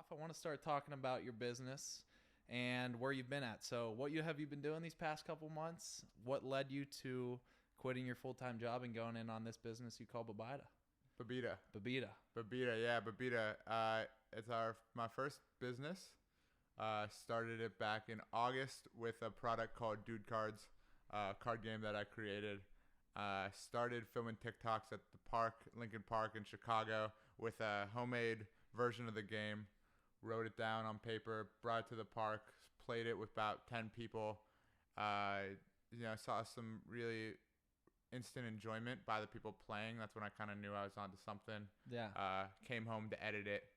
I want to start talking about your business and where you've been at. So, what have you been doing these past couple months? What led you to quitting your full-time job and going in on this business you call Bebida? Bebida. Bebida. Bebida, yeah, Bebida. It's my first business. Started it back in August with a product called Dude Cards, card game that I created. Started filming TikToks at the park, Lincoln Park in Chicago, with a homemade version of the game. Wrote it down on paper, brought it to the park, played it with about 10 people. Saw some really instant enjoyment by the people playing. That's when I kind of knew I was onto something. Yeah. Came home to edit it.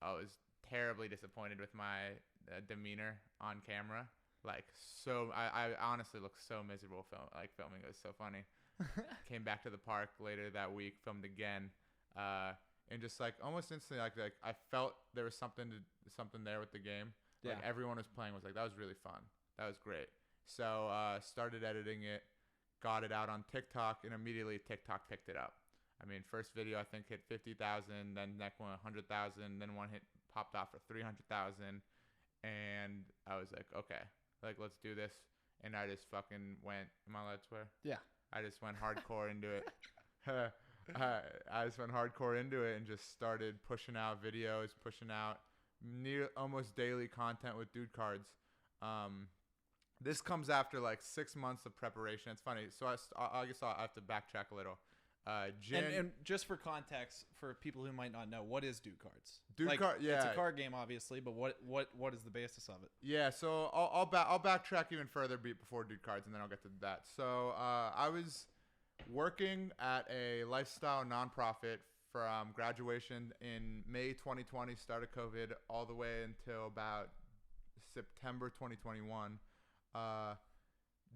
I was terribly disappointed with my demeanor on camera. I honestly looked so miserable filming. It was so funny. Came back to the park later that week, filmed again, and just almost instantly, I felt there was something there with the game. Yeah. Everyone was playing was that was really fun. That was great. So started editing it, got it out on TikTok, and immediately TikTok picked it up. I mean, first video I think hit 50,000, then next one 100,000, then one popped off for 300,000, and I was like, okay, let's do this. And I just fucking went. Am I allowed to swear? Yeah. I just went hardcore into it. I just went hardcore into it and just started pushing out videos, pushing out almost daily content with Dude Cards. This comes after 6 months of preparation. It's funny. So I guess I have to backtrack a little. And just for context, for people who might not know, what is Dude Cards? Yeah, it's a card game, obviously, but what is the basis of it? Yeah, so I'll backtrack even further before Dude Cards, and then I'll get to that. So I was working at a lifestyle nonprofit from graduation in May 2020, start of COVID, all the way until about September 2021.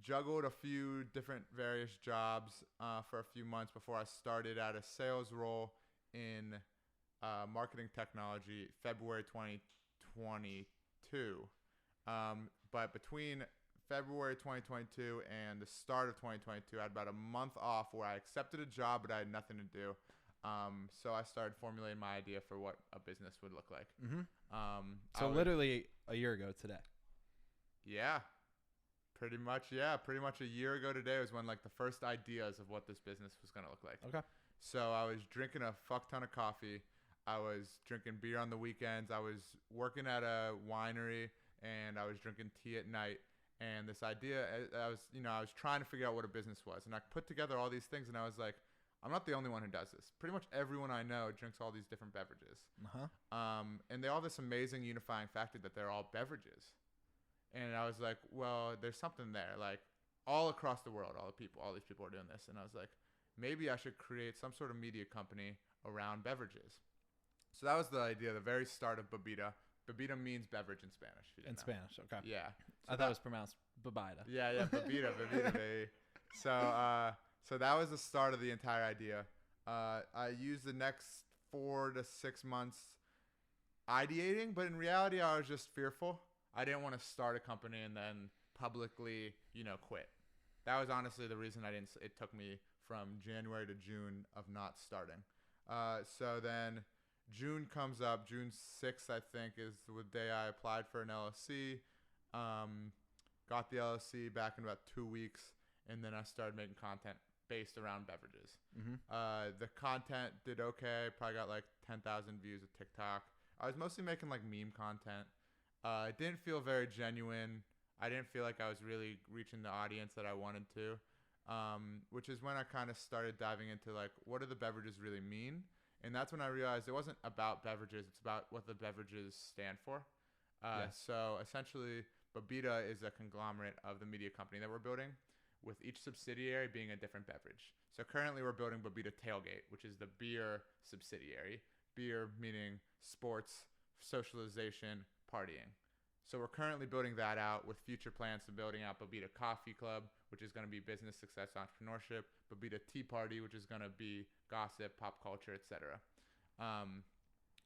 Juggled a few different various jobs for a few months before I started at a sales role in marketing technology February 2022. But between February 2022 and the start of 2022, I had about a month off where I accepted a job, but I had nothing to do. So I started formulating my idea for what a business would look like. Mm-hmm. Literally a year ago today. Yeah. Pretty much a year ago today was when the first ideas of what this business was going to look like. Okay. So I was drinking a fuck ton of coffee. I was drinking beer on the weekends. I was working at a winery, and I was drinking tea at night. And this idea, I was trying to figure out what a business was. And I put together all these things, and I was like, I'm not the only one who does this. Pretty much everyone I know drinks all these different beverages. Uh-huh. And they all have this amazing unifying factor that they're all beverages. And I was like, well, there's something there. All across the world, all these people are doing this. And I was like, maybe I should create some sort of media company around beverages. So that was the idea, the very start of Bebida. Bebida means beverage in Spanish. In Spanish, okay. Yeah. So I thought it was pronounced Bebida. Yeah, Bebida, baby. So that was the start of the entire idea. I used the next 4 to 6 months ideating, but in reality, I was just fearful. I didn't want to start a company and then publicly, quit. That was honestly the reason I didn't. It took me from January to June of not starting. So then June comes up. June 6th, I think, is the day I applied for an LLC. Got the LLC back in about 2 weeks, and then I started making content based around beverages. Mm-hmm. The content did okay. Probably got 10,000 views of TikTok. I was mostly making meme content. It didn't feel very genuine. I didn't feel like I was really reaching the audience that I wanted to, which is when I kind of started diving into what do the beverages really mean? And that's when I realized it wasn't about beverages. It's about what the beverages stand for. So essentially, Bebida is a conglomerate of the media company that we're building, with each subsidiary being a different beverage. So currently we're building Bebida Tailgate, which is the beer subsidiary. Beer meaning sports, socialization, partying. So we're currently building that out with future plans to building out Bebida Coffee Club, which is going to be business success entrepreneurship, Bebida Tea Party, which is going to be gossip, pop culture, etc.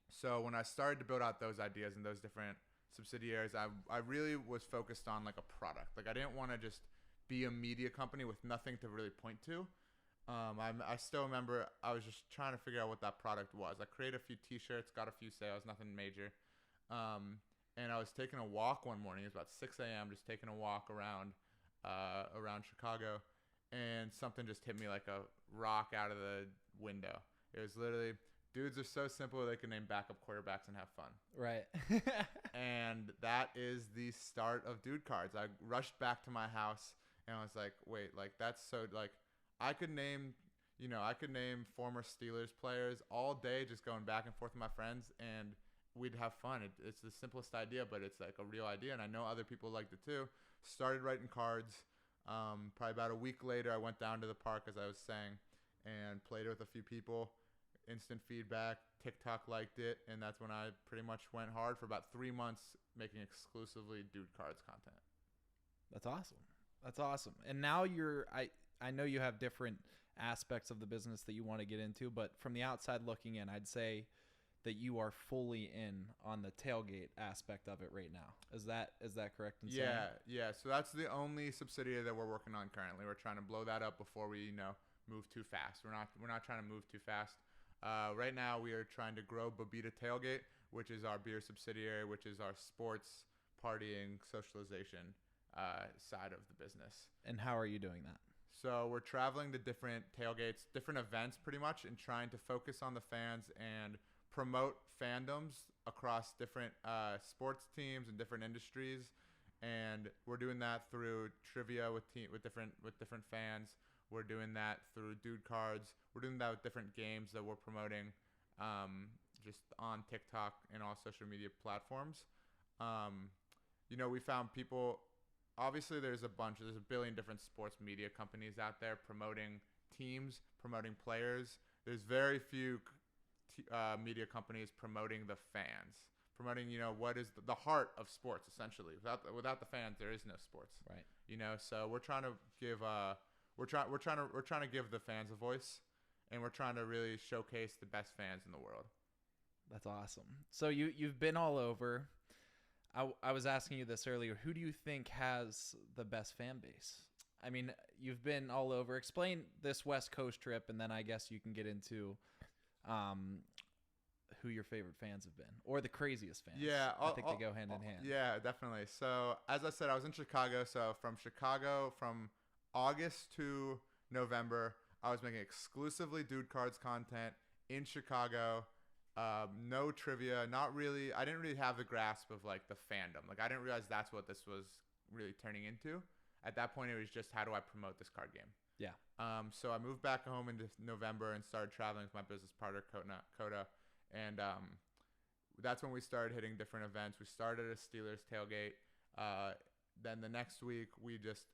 So when I started to build out those ideas and those different subsidiaries, I really was focused on a product. I didn't want to just be a media company with nothing to really point to. I still remember I was just trying to figure out what that product was. I created a few t-shirts, got a few sales, nothing major. And I was taking a walk one morning. It was about 6 a.m. Just taking a walk around Chicago, and something just hit me like a rock out of the window. It was literally, dudes are so simple they can name backup quarterbacks and have fun. Right. And that is the start of Dude Cards. I rushed back to my house and I was like, wait, like that's so like I could name former Steelers players all day just going back and forth with my friends and we'd have fun. It's the simplest idea, but it's like a real idea and I know other people liked it too. Started writing cards. Probably about a week later, I went down to the park, as I was saying, and played with a few people. Instant feedback. TikTok liked it, and that's when I pretty much went hard for about 3 months making exclusively Dude Cards content. That's awesome. That's awesome. And now I know you have different aspects of the business that you want to get into, but from the outside looking in, I'd say that you are fully in on the tailgate aspect of it right now. Is that correct in saying? Yeah. So that's the only subsidiary that we're working on currently. We're trying to blow that up before we, move too fast. We're not trying to move too fast. Right now we are trying to grow Bebida Tailgate, which is our beer subsidiary, which is our sports, partying, socialization side of the business. And how are you doing that? So we're traveling to different tailgates, different events pretty much, and trying to focus on the fans and promote fandoms across different sports teams and different industries. And we're doing that through trivia with different fans. We're doing that through Dude Cards. We're doing that with different games that we're promoting just on TikTok and all social media platforms. We found people. Obviously, there's a billion different sports media companies out there promoting teams, promoting players. There's very few media companies promoting the fans, promoting what is the heart of sports essentially. Without the fans, there is no sports. Right. So we're trying to give we're trying to give the fans a voice, and we're trying to really showcase the best fans in the world. That's awesome. So you've been all over. I was asking you this earlier. Who do you think has the best fan base? I mean, you've been all over. Explain this West Coast trip, and then I guess you can get into who your favorite fans have been, or the craziest fans. Yeah, I think they go hand in hand. Yeah, definitely. So as I said, I was in Chicago. So from August to November, I was making exclusively Dude Cards content in Chicago. No trivia, not really. I didn't really have the grasp of like the fandom. Like I didn't realize that's what this was really turning into. At that point, it was just how do I promote this card game? Yeah. So I moved back home in November and started traveling with my business partner, Coda. And that's when we started hitting different events. We started at a Steelers tailgate. Then the next week, we just,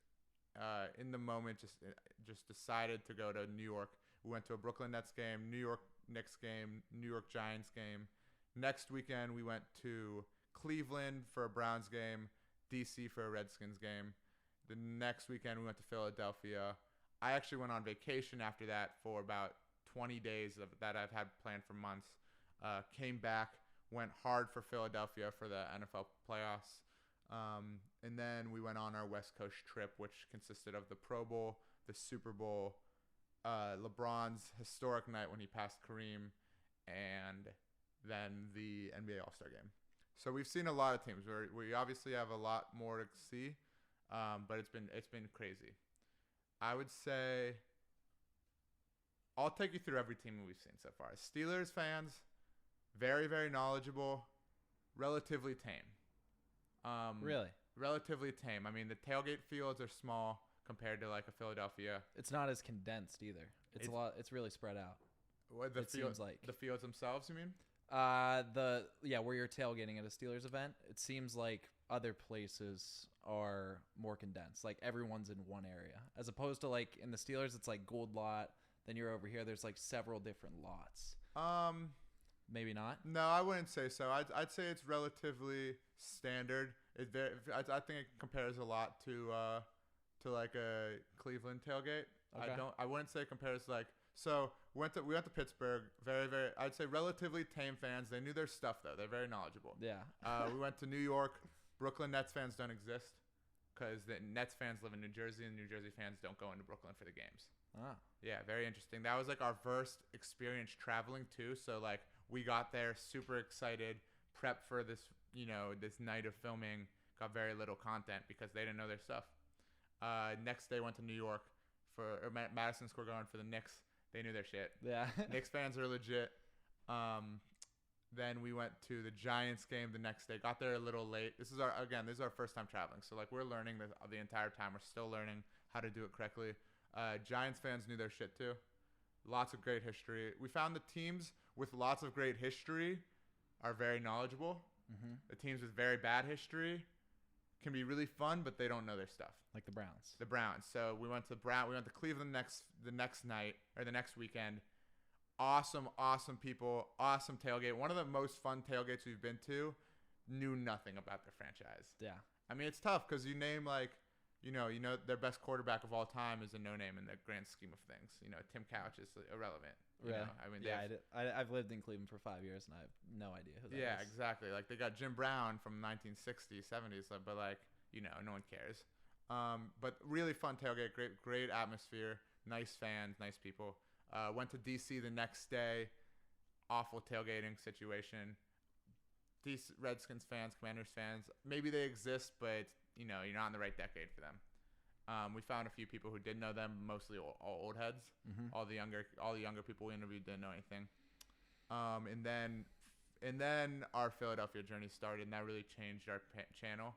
in the moment, just decided to go to New York. We went to a Brooklyn Nets game, New York Knicks game, New York Giants game. Next weekend, we went to Cleveland for a Browns game, DC for a Redskins game. The next weekend, we went to Philadelphia. I actually went on vacation after that for about 20 days that I've had planned for months. Came back, went hard for Philadelphia for the NFL playoffs. And then we went on our West Coast trip, which consisted of the Pro Bowl, the Super Bowl, LeBron's historic night when he passed Kareem, and then the NBA All-Star game. So we've seen a lot of teams. We obviously have a lot more to see, but it's been crazy. I would say I'll take you through every team we've seen so far. Steelers fans, very, very knowledgeable, relatively tame. Really? Relatively tame. I mean, the tailgate fields are small compared to like a Philadelphia. It's not as condensed either. It's really spread out. What seems like the fields themselves, you mean? Where you're tailgating at a Steelers event, it seems like other places are more condensed. Like everyone's in one area, as opposed to like in the Steelers, it's like gold lot. Then you're over here. There's like several different lots. Maybe not. No, I wouldn't say so. I'd say it's relatively standard. I think it compares a lot to like a Cleveland tailgate. Okay. I wouldn't say it compares like. So we went to Pittsburgh. Very, very. I'd say relatively tame fans. They knew their stuff though. They're very knowledgeable. Yeah. We went to New York. Brooklyn Nets fans don't exist because the Nets fans live in New Jersey, and New Jersey fans don't go into Brooklyn for the games. Ah. Yeah, very interesting. That was like our first experience traveling too. So like we got there super excited, prep for this, this night of filming, got very little content because they didn't know their stuff. Next day went to New York or Madison Square Garden for the Knicks. They knew their shit. Yeah. Knicks fans are legit. Then we went to the Giants game the next day. Got there a little late. This is our first time traveling. So like we're learning the entire time. We're still learning how to do it correctly. Giants fans knew their shit too. Lots of great history. We found the teams with lots of great history are very knowledgeable. Mm-hmm. The teams with very bad history can be really fun, but they don't know their stuff. Like the Browns. The Browns. So we went to Cleveland the next night or the next weekend. Awesome people. Awesome tailgate. One of the most fun tailgates we've been to. Knew nothing about their franchise. Yeah. I mean, it's tough because you name their best quarterback of all time is a no name in the grand scheme of things. Tim Couch is irrelevant. Yeah. I mean, I've lived in Cleveland for 5 years and I have no idea who that is. Yeah, exactly. Like they got Jim Brown from 1960s, 70s, but like, no one cares. But really fun tailgate, great atmosphere, nice fans, nice people. Went to DC the next day. Awful tailgating situation. DC Redskins fans, Commanders fans, maybe they exist, but you're not in the right decade for them. We found a few people who did know them, mostly all old heads. Mm-hmm. All the younger people we interviewed didn't know anything. And then our Philadelphia journey started, and that really changed our channel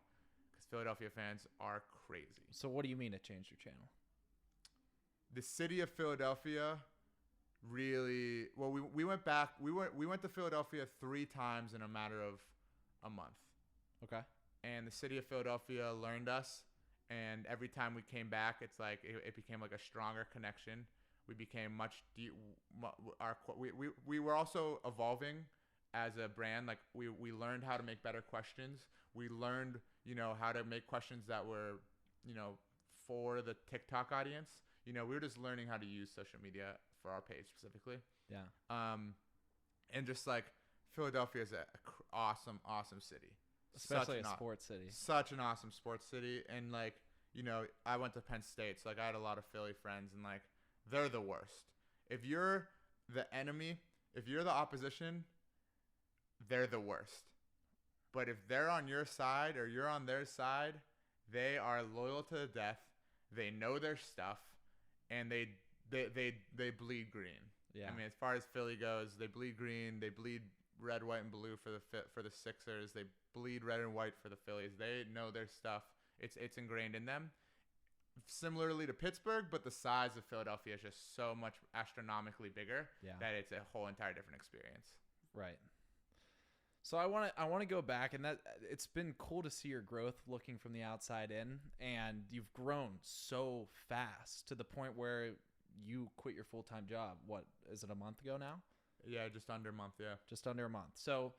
because Philadelphia fans are crazy. So what do you mean it changed your channel? The city of Philadelphia really well. We went back. We went to Philadelphia 3 times in a matter of a month. Okay. And the city of Philadelphia learned us. And every time we came back, it's like it became like a stronger connection. We became much deep. We were also evolving as a brand. Like we learned how to make better questions. We learned how to make questions that were for the TikTok audience. We were just learning how to use social media for our page specifically. Yeah. And just like Philadelphia is an awesome city. Especially a sports city. Such an awesome sports city. And like, I went to Penn State, so like I had a lot of Philly friends, and like they're the worst. If you're the enemy, if you're the opposition, they're the worst. But if they're on your side or you're on their side, they are loyal to the death. They know their stuff, and they bleed green. Yeah. I mean, as far as Philly goes, they bleed green. They bleed red, white, and blue for the Sixers. They bleed red and white for the Phillies. They know their stuff. It's ingrained in them. Similarly to Pittsburgh, but the size of Philadelphia is just so much astronomically bigger that it's a whole entire different experience. Right. So I want to go back, and that it's been cool to see your growth looking from the outside in, and you've grown so fast to the point where you quit your full-time job. What is it, a month ago now? Yeah, just under a month. Yeah, just under a month. So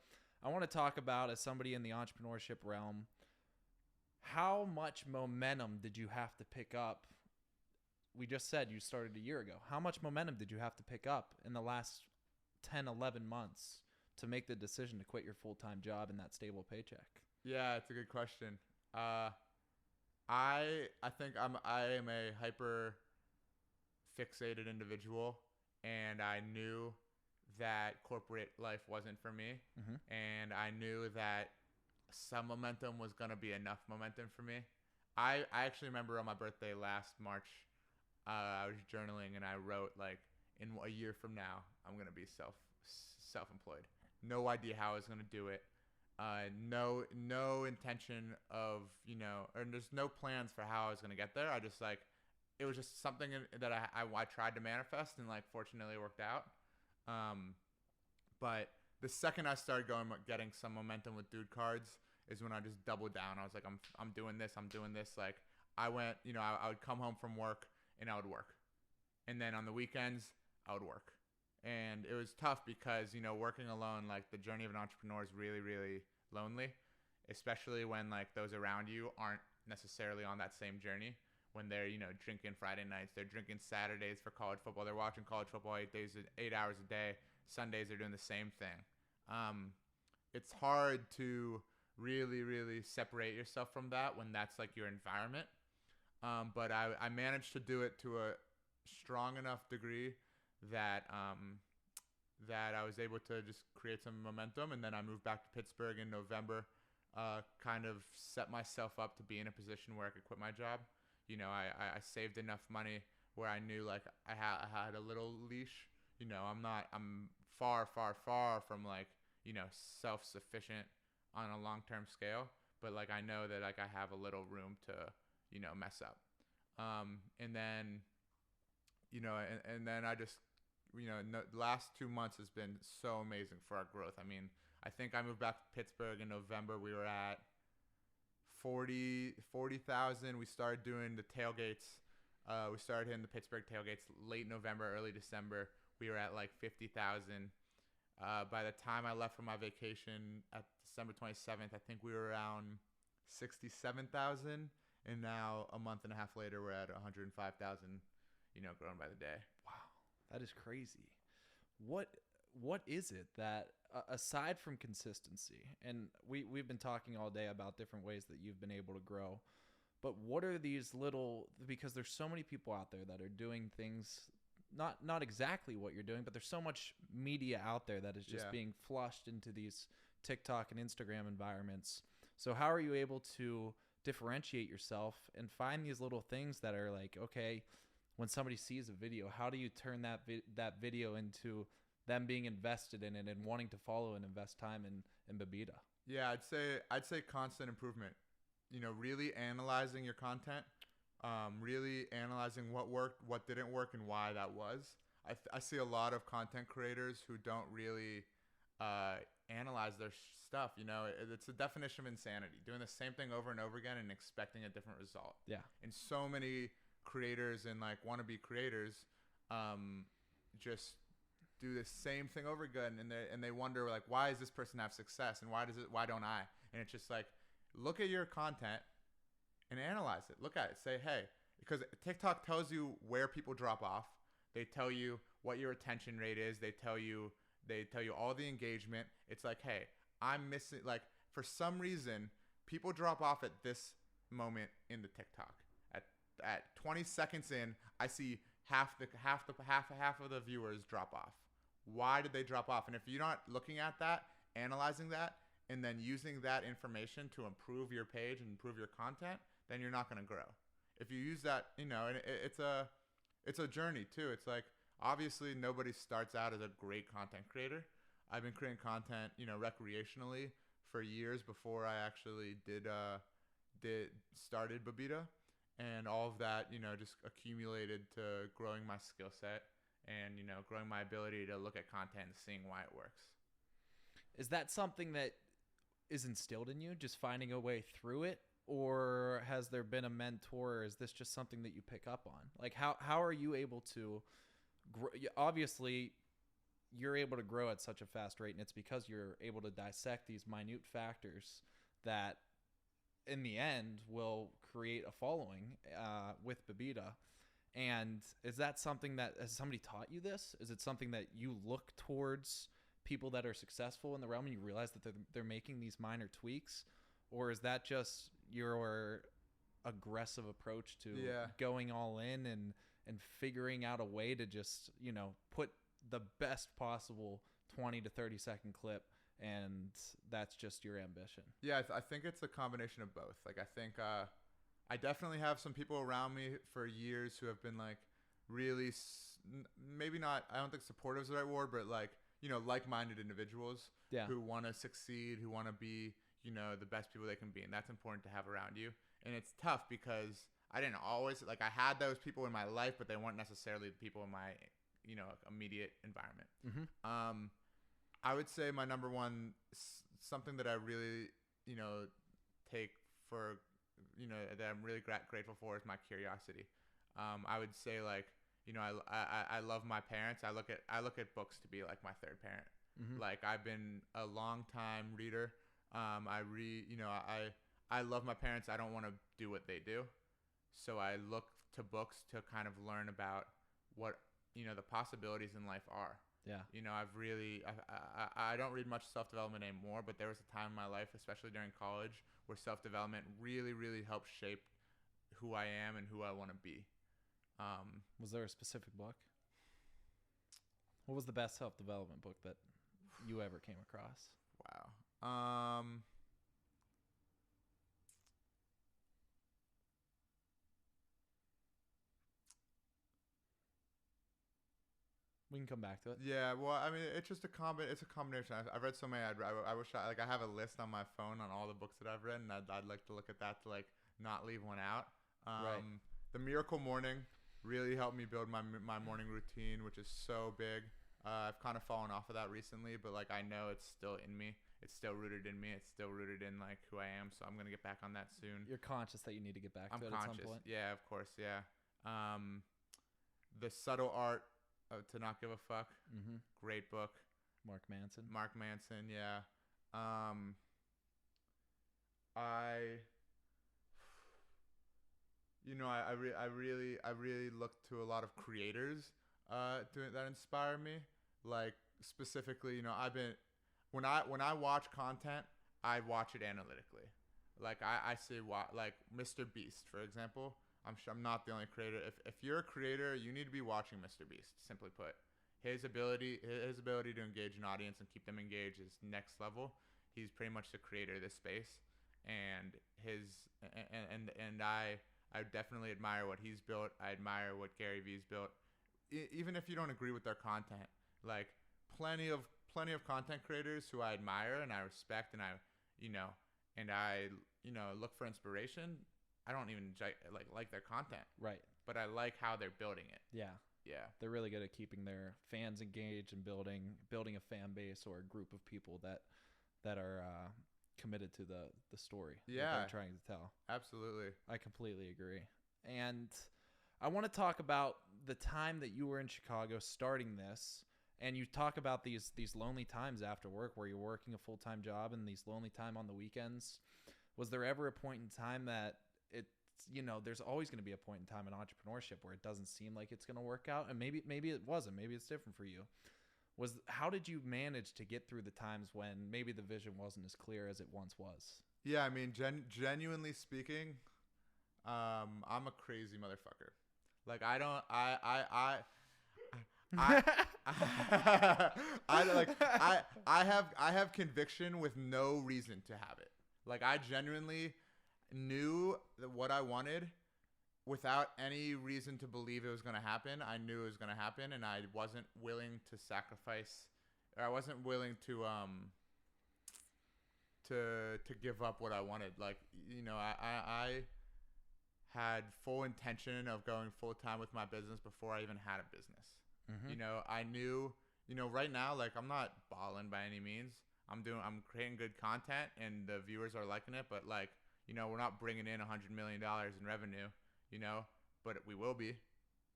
I want to talk about, as somebody in the entrepreneurship realm, how much momentum did you have to pick up? We just said you started a year ago. How much momentum did you have to pick up in the last 10, 11 months to make the decision to quit your full-time job and that stable paycheck? Yeah, it's a good question. I think I am a hyper fixated individual, and I knew that corporate life wasn't for me. Mm-hmm. And I knew that some momentum was going to be enough momentum for me. I actually remember on my birthday last March, I was journaling and I wrote, like, in a year from now, I'm going to be self-employed. No idea how I was going to do it. No intention of, or there's no plans for how I was going to get there. I just it was just something that I tried to manifest, and like fortunately it worked out. But the second I started getting some momentum with Dude Cards is when I just doubled down. I was like, I'm doing this. Like I went, I would come home from work and I would work, and then on the weekends I would work. And it was tough because, working alone, like the journey of an entrepreneur is really, really lonely, especially when like those around you aren't necessarily on that same journey. When they're, drinking Friday nights, they're drinking Saturdays for college football. They're watching college football 8 hours a day. Sundays they're doing the same thing. It's hard to really, really separate yourself from that when that's like your environment. But I managed to do it to a strong enough degree that that I was able to just create some momentum. And then I moved back to Pittsburgh in November, kind of set myself up to be in a position where I could quit my job. I saved enough money where I knew like I had a little leash. I'm far, far, far from like, self-sufficient on a long-term scale, but like I know that like I have a little room to, mess up. And then, and then I just, no, the last 2 months has been so amazing for our growth. I mean, I think I moved back to Pittsburgh in November. We were at 40,000. We started doing the tailgates. We started hitting the Pittsburgh tailgates late November, early December. We were at like 50,000. By the time I left for my vacation at December 27th, I think we were around 67,000. And now a month and a half later, we're at 105,000, growing by the day. Wow, that is crazy. What what is it that aside from consistency, and we've been talking all day about different ways that you've been able to grow, but what are these little, because there's so many people out there that are doing things not exactly what you're doing, but there's so much media out there that is just being flushed into these TikTok and Instagram environments. So how are you able to differentiate yourself and find these little things that are like, okay, when somebody sees a video, how do you turn that video into them being invested in it and wanting to follow and invest time in Bebida? Yeah, I'd say constant improvement. Really analyzing your content, really analyzing what worked, what didn't work, and why that was. I see a lot of content creators who don't really analyze their stuff. It's a definition of insanity, doing the same thing over and over again and expecting a different result. Yeah. And so many creators and like wannabe creators just do the same thing over again, and they wonder like, why does this person have success and why don't I? And it's just like, look at your content and analyze it. Look at it. Say, hey, because TikTok tells you where people drop off. They tell you what your attention rate is. They tell you all the engagement. It's like, hey, I'm missing, like, for some reason, people drop off at this moment in the TikTok. At 20 seconds in, I see half of the viewers drop off. Why did they drop off? And if you're not looking at that, analyzing that, and then using that information to improve your page and improve your content, then you're not going to grow. If you use that, and it's a journey too. It's like, obviously nobody starts out as a great content creator. I've been creating content, recreationally for years before I actually started Bebida, and all of that, just accumulated to growing my skill set and, growing my ability to look at content and seeing why it works. Is that something that is instilled in you, just finding a way through it? Or has there been a mentor? Or is this just something that you pick up on? Like, how are you able to grow? Obviously, you're able to grow at such a fast rate, and it's because you're able to dissect these minute factors that, in the end, will create a following with Bebida. And is that something that, has somebody taught you this? Is it something that you look towards people that are successful in the realm and you realize that they're making these minor tweaks? Or is that just your aggressive approach to going all in and figuring out a way to just, put the best possible 20 to 30 second clip, and that's just your ambition? Yeah, I think it's a combination of both. Like, I think I definitely have some people around me for years who have been like really, maybe not, I don't think supportive is the right word, but like, like-minded individuals who want to succeed, who want to be, the best people they can be. And that's important to have around you. And it's tough because I didn't always, like, I had those people in my life, but they weren't necessarily the people in my, immediate environment. Mm-hmm. I would say my number one, something that I really, take for, that I'm really grateful for, is my curiosity. I would say, like, I love my parents. I look at books to be like my third parent. Mm-hmm. Like, I've been a long time reader. I love my parents. I don't want to do what they do. So I look to books to kind of learn about what, the possibilities in life are. Yeah. I don't read much self-development anymore, but there was a time in my life, especially during college, where self-development really, really helped shape who I am and who I want to be. Was there a specific book? What was the best self-development book that you ever came across? Wow. We can come back to it. Yeah, well, I mean, it's just it's a combination. I've read so many. I wish I have a list on my phone on all the books that I've read, and I'd like to look at that to like not leave one out. Right. The Miracle Morning really helped me build my morning routine, which is so big. I've kind of fallen off of that recently, but like I know it's still in me. It's still rooted in me. It's still rooted in like who I am. So I'm gonna get back on that soon. You're conscious that you need to get back I'm to it conscious. at some point. Yeah, of course. Yeah. The Subtle Art to Not Give a Fuck. Mm-hmm. Great book. Mark Manson. Mark Manson. Yeah. I I really look to a lot of creators doing that inspire me. Like specifically, I've been when I watch content, I watch it analytically. Like I see what like Mr. Beast, for example. I'm sure I'm not the only creator. If you're a creator, you need to be watching Mr. Beast. Simply put, his ability to engage an audience and keep them engaged is next level. He's pretty much the creator of this space, and I definitely admire what he's built. I admire what Gary Vee's built. Even if you don't agree with their content, like plenty of content creators who I admire and I respect and I look for inspiration. I don't even like their content, Right. but I like how they're building it. Yeah. Yeah. They're really good at keeping their fans engaged and building a fan base or a group of people that are committed to the story that they're trying to tell. Absolutely. I completely agree. And I want to talk about the time that you were in Chicago starting this, and you talk about these lonely times after work where you're working a full-time job and these lonely time on the weekends. Was there ever a point in time that there's always going to be a point in time in entrepreneurship where it doesn't seem like it's going to work out, and maybe it wasn't, maybe it's different for you. How did you manage to get through the times when maybe the vision wasn't as clear as it once was? Yeah, I mean, genuinely speaking, I'm a crazy motherfucker. Like I have conviction with no reason to have it. Like I genuinely knew what I wanted without any reason to believe it was going to happen. I knew it was going to happen, and I wasn't willing to sacrifice, or I wasn't willing to give up what I wanted. Like, I had full intention of going full time with my business before I even had a business. Mm-hmm. I knew, right now, like I'm not balling by any means. I'm creating good content and the viewers are liking it, but like, we're not bringing in $100 million in revenue, but we will be.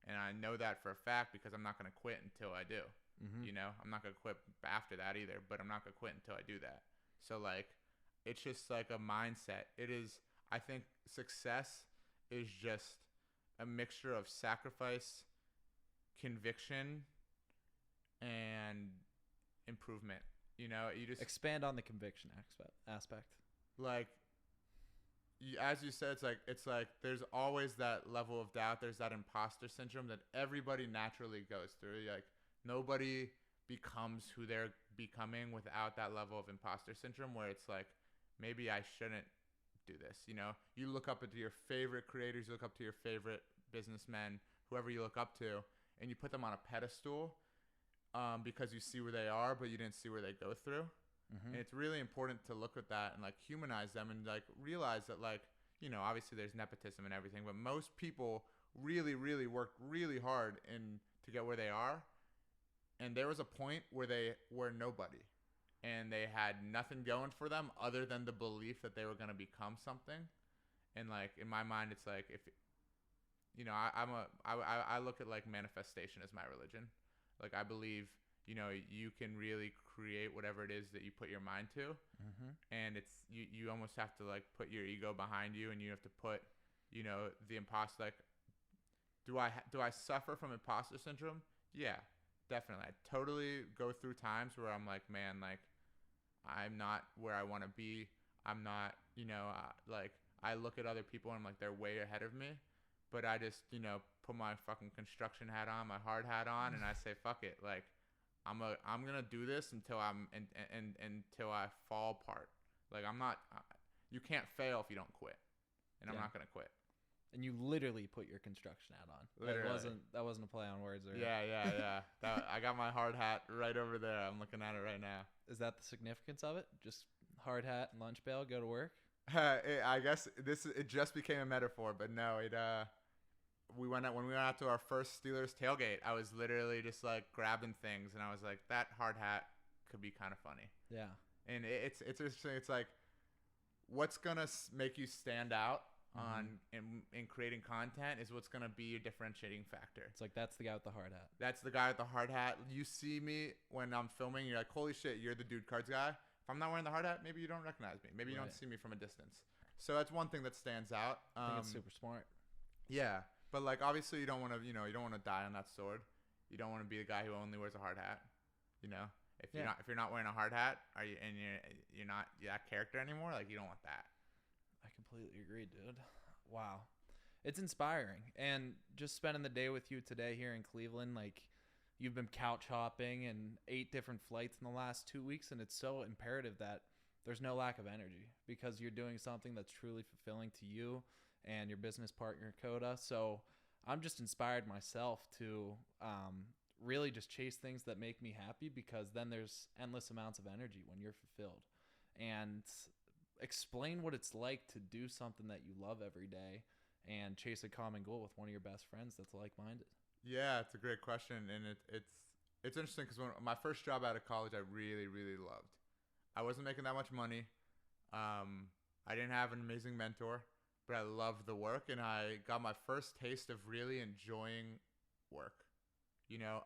And I know that for a fact because I'm not going to quit until I do. Mm-hmm. I'm not going to quit after that either, but I'm not going to quit until I do that. So like, it's just like a mindset. I think success is just a mixture of sacrifice, conviction, and improvement. You just expand on the conviction aspect. Like, as you said, it's like there's always that level of doubt. There's that imposter syndrome that everybody naturally goes through. Like nobody becomes who they're becoming without that level of imposter syndrome, where it's like, maybe I shouldn't do this. You look up to your favorite creators, you look up to your favorite businessmen, whoever you look up to, and you put them on a pedestal because you see where they are, but you didn't see where they go through. Mm-hmm. And it's really important to look at that and like humanize them and like realize that like, obviously there's nepotism and everything, but most people really, really worked really hard to get where they are. And there was a point where they were nobody and they had nothing going for them other than the belief that they were going to become something. And like, in my mind, it's like, if, I look at like manifestation as my religion. Like I believe, you can really create whatever it is that you put your mind to. Mm-hmm. And it's, you almost have to like put your ego behind you, and you have to put, the imposter, like, do I suffer from imposter syndrome? Yeah, definitely. I totally go through times where I'm like, man, like I'm not where I want to be. I'm not, like I look at other people and I'm like, they're way ahead of me. But I just, put my fucking construction hat on, my hard hat on, and I say, fuck it. Like, I'm gonna do this until until I fall apart. Like I'm not. You can't fail if you don't quit, and I'm Yeah. not gonna quit. And you literally put your construction hat on. Literally. That wasn't a play on words, or Yeah. I got my hard hat right over there. I'm looking at it right now. is that the significance of it? Just hard hat and lunch pail, go to work. I guess it just became a metaphor, but no, when we went out to our first Steelers tailgate, I was literally just like grabbing things, and I was like, that hard hat could be kind of funny. Yeah. And it's interesting. It's like, what's gonna make you stand out in creating content is what's gonna be your differentiating factor. It's like, that's the guy with the hard hat. That's the guy with the hard hat. You see me when I'm filming, you're like, holy shit, you're the Dude Cards guy. If I'm not wearing the hard hat, maybe you don't recognize me. Maybe you don't see me from a distance. So that's one thing that stands out. I think it's super smart. Yeah, but like obviously you don't want to, you don't want to die on that sword. You don't want to be the guy who only wears a hard hat. If you're not wearing a hard hat, you're not that character anymore. Like you don't want that. I completely agree, dude. Wow. It's inspiring. And just spending the day with you today here in Cleveland, like you've been couch hopping and 8 different flights in the last 2 weeks, and it's so imperative that there's no lack of energy because you're doing something that's truly fulfilling to you and your business partner, Coda. So I'm just inspired myself to really just chase things that make me happy, because then there's endless amounts of energy when you're fulfilled. And explain what it's like to do something that you love every day and chase a common goal with one of your best friends that's like-minded. Yeah, it's a great question, and it's interesting because when my first job out of college, I really, really loved. I wasn't making that much money. I didn't have an amazing mentor, but I loved the work, and I got my first taste of really enjoying work.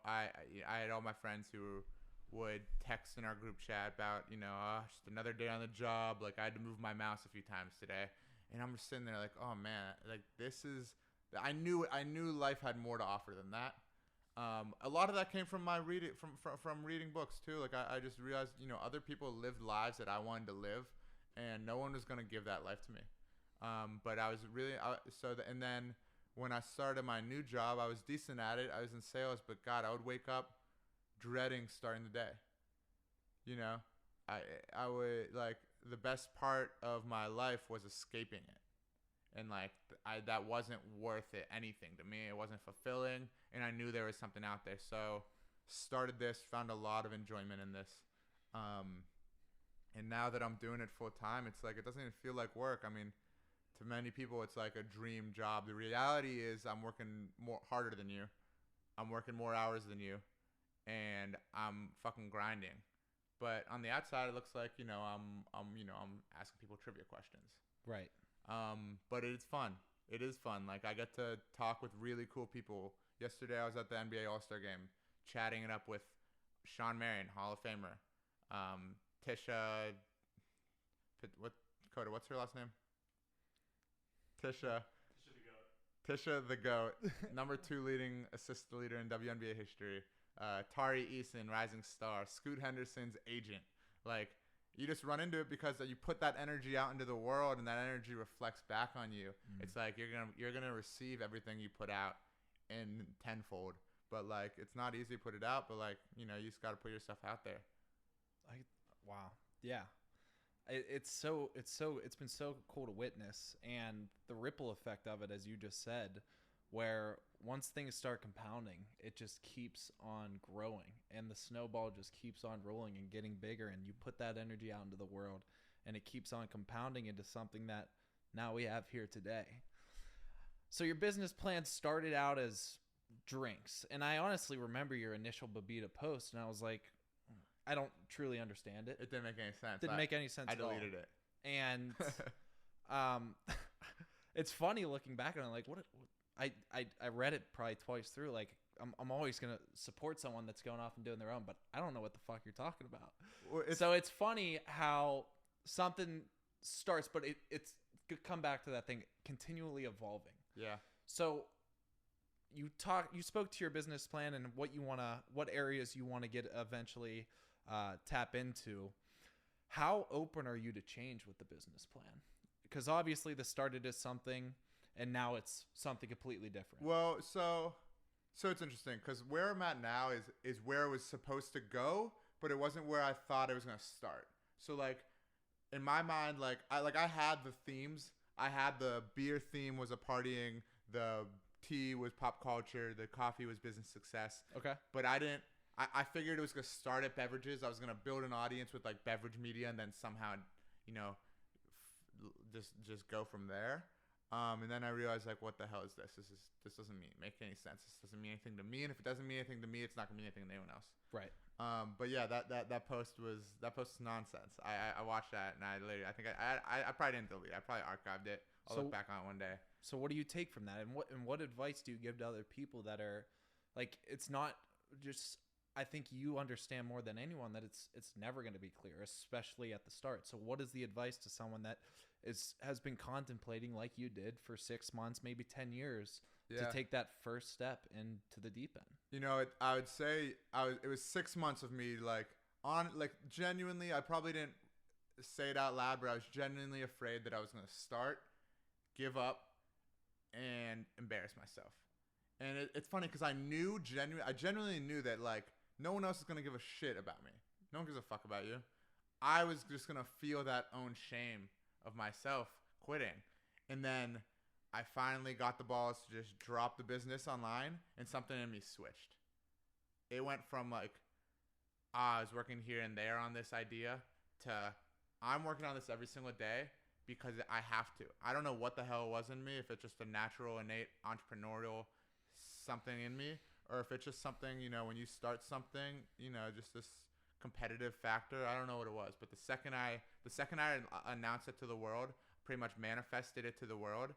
I had all my friends who would text in our group chat about, just another day on the job. Like I had to move my mouse a few times today, and I'm just sitting there like, oh man, like I knew life had more to offer than that. A lot of that came from my reading, from reading books too. Like I just realized, other people lived lives that I wanted to live, and no one was gonna give that life to me. But I was really and then when I started my new job, I was decent at it. I was in sales, but God, I would wake up dreading starting the day. I would like the best part of my life was escaping it, and like that wasn't worth it anything to me. It wasn't fulfilling, and I knew there was something out there. So started this, found a lot of enjoyment in this, and now that I'm doing it full time, it's like it doesn't even feel like work. I mean, to many people, it's like a dream job. The reality is, I'm working harder than you. I'm working more hours than you, and I'm fucking grinding. But on the outside, it looks like I'm asking people trivia questions. Right. But it's fun. It is fun. Like I get to talk with really cool people. Yesterday, I was at the NBA All-Star Game, chatting it up with Sean Marion, Hall of Famer, Tisha. Coda? What's her last name? Tisha the GOAT, number 2 leading assist leader in WNBA history. Tari Eason, rising star. Scoot Henderson's agent. Like, you just run into it because you put that energy out into the world, and that energy reflects back on you. It's like you're gonna receive everything you put out in tenfold. But like, it's not easy to put it out. But like, you just got to put yourself out there. Wow. Yeah. It's been so cool to witness, and the ripple effect of it, as you just said, where once things start compounding, it just keeps on growing, and the snowball just keeps on rolling and getting bigger, and you put that energy out into the world, and it keeps on compounding into something that now we have here today. So your business plan started out as drinks, and I honestly remember your initial Bebida post, and I was like, I don't truly understand it. It didn't make any sense. Didn't make any sense I at all. deleted it. And it's funny looking back on it. Like, I read it probably twice through. Like, I'm always going to support someone that's going off and doing their own, but I don't know what the fuck you're talking about. Well, so it's funny how something starts, but it's come back to that thing continually evolving. Yeah. So you spoke to your business plan and what areas you want to get eventually tap into. How open are you to change with the business plan? Because obviously this started as something, and now it's something completely different. Well, so So it's interesting because where I'm at now is where it was supposed to go, but it wasn't where I thought it was gonna start. So like in my mind, I had the themes. I had the beer theme was a partying, the tea was pop culture, the coffee was business success. Okay. But I didn't. I figured it was gonna start at beverages. I was gonna build an audience with like beverage media, and then somehow, you know, just go from there. And then I realized like, what the hell is this? This doesn't make any sense. This doesn't mean anything to me, and if it doesn't mean anything to me, it's not gonna mean anything to anyone else. Right. But yeah, that post was nonsense. I watched that and I think I probably didn't delete it. I probably archived it. I'll look back on it one day. So what do you take from that, and what advice do you give to other people that are like, it's not just, I think you understand more than anyone that it's never going to be clear, especially at the start. So what is the advice to someone that has been contemplating like you did for 6 months, maybe 10 years, to take that first step into the deep end? You know, I would say it was 6 months of me genuinely. I probably didn't say it out loud, but I was genuinely afraid that I was going to start, give up, and embarrass myself. And it's funny because I genuinely knew that like no one else is going to give a shit about me. No one gives a fuck about you. I was just going to feel that own shame of myself quitting. And then I finally got the balls to just drop the business online, and something in me switched. It went from like, I was working here and there on this idea to I'm working on this every single day because I have to. I don't know what the hell it was in me, if it's just a natural, innate entrepreneurial something in me, or if it's just something, when you start something, just this competitive factor. I don't know what it was, but the second I announced it to the world, pretty much manifested it to the world,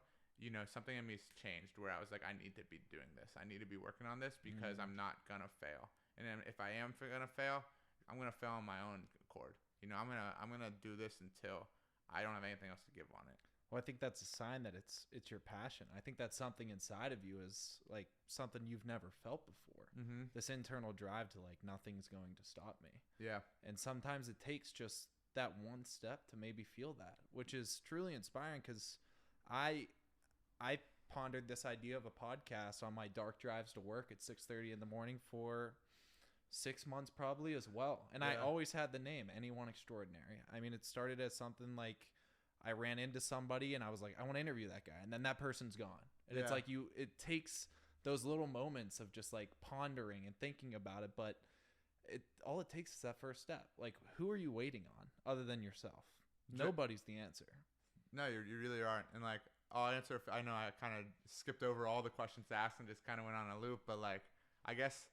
something in me changed where I was like, I need to be doing this. I need to be working on this because I'm not gonna fail. And then if I am gonna fail, I'm gonna fail on my own accord. I'm gonna do this until I don't have anything else to give on it. Well, I think that's a sign that it's your passion. I think that's something inside of you is like something you've never felt before. Mm-hmm. This internal drive to like, nothing's going to stop me. Yeah. And sometimes it takes just that one step to maybe feel that, which is truly inspiring because I pondered this idea of a podcast on my dark drives to work at 6:30 in the morning for 6 months probably as well. And I always had the name Anyone Extraordinary. I mean, it started as something like I ran into somebody and I was like, I want to interview that guy. And then that person's gone. And it's like it takes those little moments of just like pondering and thinking about it. But all it takes is that first step. Like, who are you waiting on other than yourself? Nobody's the answer. No, you really aren't. And like, I'll answer. I know I kind of skipped over all the questions asked and just kind of went on a loop. But like, I guess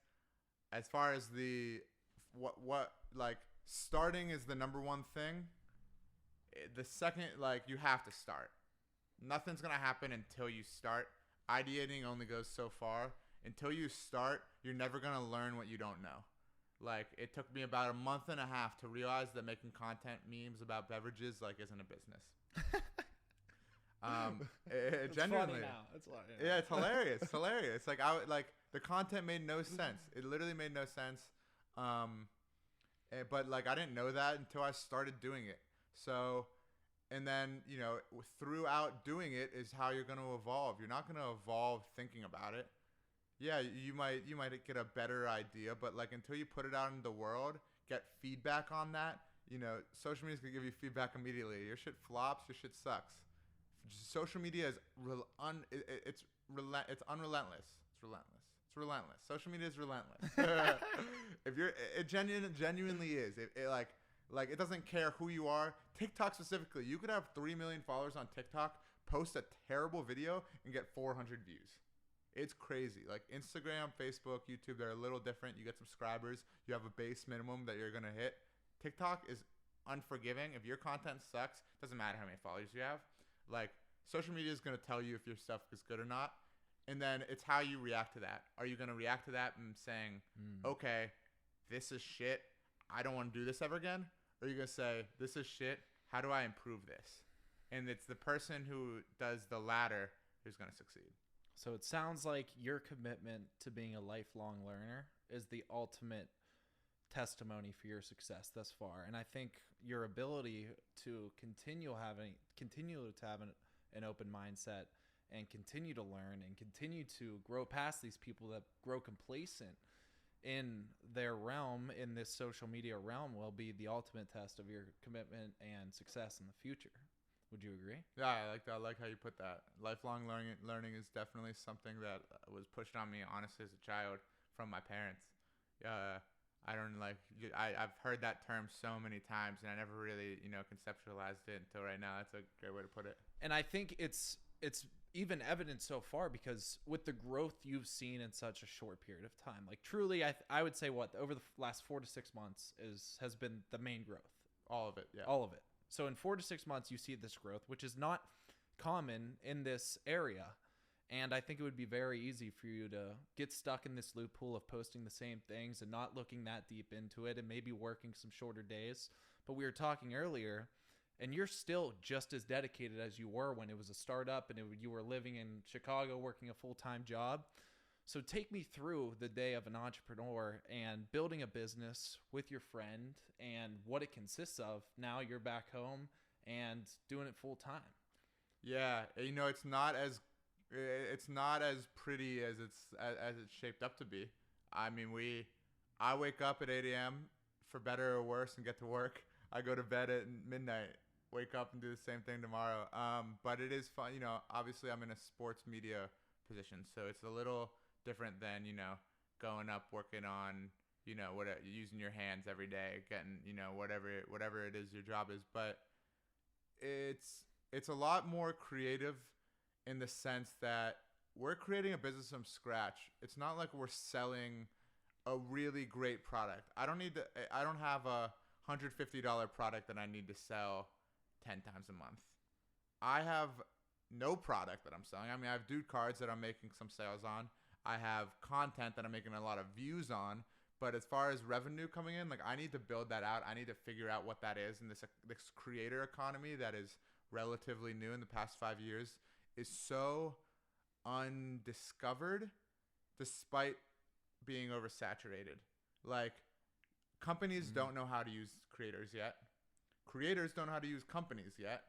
as far as what like starting is the number one thing. The second, like, you have to start. Nothing's gonna happen until you start. Ideating only goes so far. Until you start, you're never gonna learn what you don't know. Like, it took me about a month and a half to realize that making content memes about beverages like isn't a business. It genuinely. Funny now. It's funny now. Yeah, it's hilarious. It's hilarious. Like the content made no sense. It literally made no sense. But like I didn't know that until I started doing it. So, and then throughout doing it is how you're going to evolve. You're not going to evolve thinking about it. Yeah, you might get a better idea, but like until you put it out in the world, get feedback on that. Social media is going to give you feedback immediately. Your shit flops. Your shit sucks. Social media is it's unrelentless. It's relentless. Social media is relentless. It genuinely is. It like it doesn't care who you are. TikTok specifically, you could have 3 million followers on TikTok, post a terrible video, and get 400 views. It's crazy. Like Instagram, Facebook, YouTube, they're a little different. You get subscribers. You have a base minimum that you're gonna hit. TikTok is unforgiving. If your content sucks, doesn't matter how many followers you have. Like social media is gonna tell you if your stuff is good or not. And then it's how you react to that. Are you gonna react to that and saying, okay, this is shit. I don't want to do this ever again? Or are you going to say, this is shit. How do I improve this? And it's the person who does the latter who's going to succeed. So it sounds like your commitment to being a lifelong learner is the ultimate testimony for your success thus far. And I think your ability to continue to have an open mindset and continue to learn and continue to grow past these people that grow complacent in their realm, in this social media realm, will be the ultimate test of your commitment and success in the future. Would you agree? Yeah, I like that. I like how you put that. Lifelong learning is definitely something that was pushed on me, honestly, as a child from my parents. I don't like. I've heard that term so many times, and I never really, conceptualized it until right now. That's a great way to put it. And I think it's even evident so far, because with the growth you've seen in such a short period of time, like truly, I would say what over the last 4 to 6 months has been the main growth. All of it, yeah. All of it. So in 4 to 6 months, you see this growth, which is not common in this area. And I think it would be very easy for you to get stuck in this loophole of posting the same things and not looking that deep into it and maybe working some shorter days. But we were talking earlier, and you're still just as dedicated as you were when it was a startup and you were living in Chicago working a full-time job. So take me through the day of an entrepreneur and building a business with your friend and what it consists of. Now you're back home and doing it full time. Yeah, it's not as pretty as it's shaped up to be. I mean, I wake up at 8 a.m. for better or worse and get to work. I go to bed at midnight, wake up and do the same thing tomorrow. But it is fun. Obviously I'm in a sports media position, so it's a little different than, going up working on, using your hands every day, getting, whatever it is your job is. But it's a lot more creative in the sense that we're creating a business from scratch. It's not like we're selling a really great product. I don't have a $150 product that I need to sell 10 times a month. I have no product that I'm selling. I mean, I have dude cards that I'm making some sales on. I have content that I'm making a lot of views on. But as far as revenue coming in, like, I need to build that out. I need to figure out what that is. And this creator economy that is relatively new in the past 5 years is so undiscovered despite being oversaturated. Like, companies don't know how to use creators yet. Creators don't know how to use companies yet.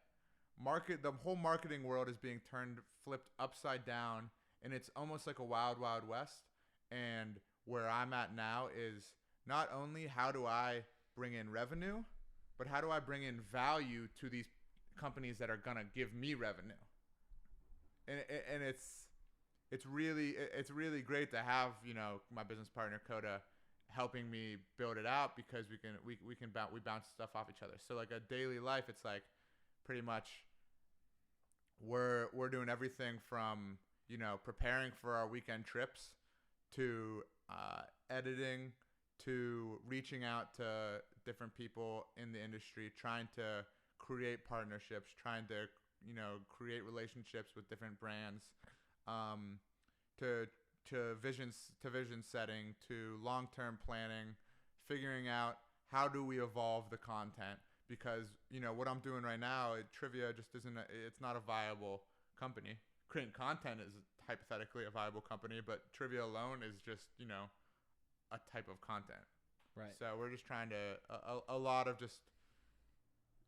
The whole marketing world is being flipped upside down, and it's almost like a wild, wild west. And where I'm at now is not only how do I bring in revenue, but how do I bring in value to these companies that are going to give me revenue? And it's really great to have, my business partner Coda helping me build it out, because we bounce stuff off each other. So like a daily life, it's like pretty much we're doing everything from, preparing for our weekend trips to editing to reaching out to different people in the industry, trying to create partnerships, trying to create relationships with different brands, to vision setting, to long-term planning, figuring out how do we evolve the content, because what I'm doing right now, Trivia just it's not a viable company. Creating content is hypothetically a viable company, but Trivia alone is just a type of content. Right. So we're just trying to a lot of just